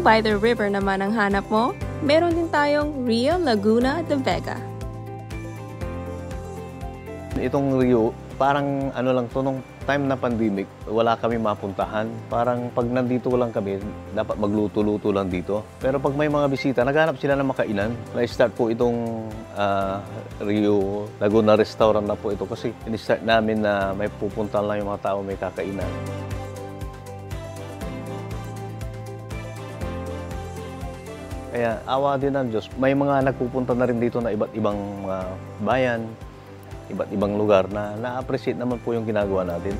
Kung by the river naman ang hanap mo, meron din tayong Rio Laguna de Vega. Itong Rio, parang ano lang to, nung time na pandemic, wala kami mapuntahan. Parang pag nandito lang kami, dapat magluto-luto lang dito. Pero pag may mga bisita, naghanap sila ng makainan. Na-start po itong Rio Laguna Restaurant na po ito kasi in-start namin na may pupunta lang yung mga tao may kakainan. Kaya awa din ng Diyos, may mga nagpupunta na rin dito na iba't ibang bayan, iba't ibang lugar na na-appreciate naman po yung ginagawa natin.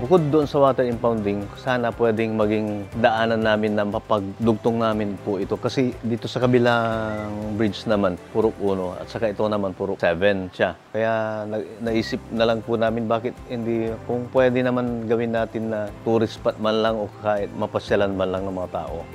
Bukod doon sa water impounding, sana pwedeng maging daanan namin na mapagdugtong namin po ito. Kasi dito sa kabilang bridge naman, puro 1 at saka ito naman puro 7 siya. Kaya naisip na lang po namin bakit hindi, kung pwede naman gawin natin na tourist spot man lang o kahit mapasyalan man lang ng mga tao.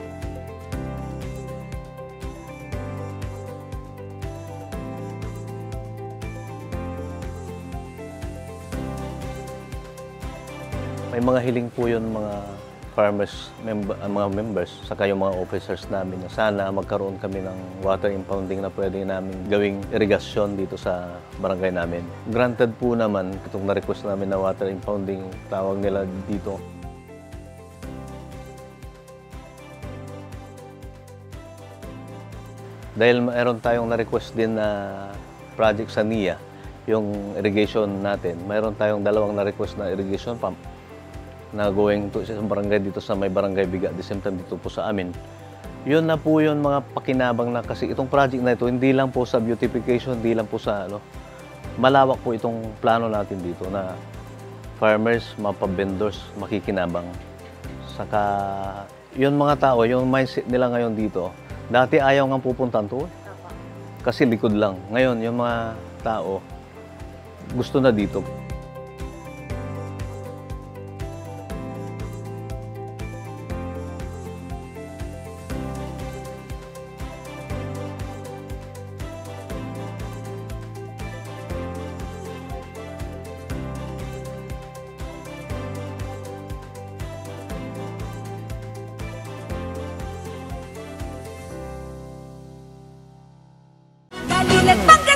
May mga hiling po yun mga farmers, mga members, saka yung mga officers namin na sana magkaroon kami ng water impounding na pwede namin gawing irigasyon dito sa barangay namin. Granted po naman itong na-request namin na water impounding, tawag nila dito. Dahil mayroon tayong na-request din na project sa NIA, yung irrigation natin, mayroon tayong 2 na-request na irrigation pump na going to sa barangay dito sa may barangay Biga, the same time dito po sa amin. Yun na po yun mga pakinabang na kasi itong project na ito, hindi lang po sa beautification, hindi lang po sa malawak po itong plano natin dito na farmers, mapa-vendors, makikinabang. Saka yun mga tao, yung mindset nila ngayon dito, dati ayaw nga pupuntan to kasi likod lang. Ngayon, yung mga tao, gusto na dito. Dalilat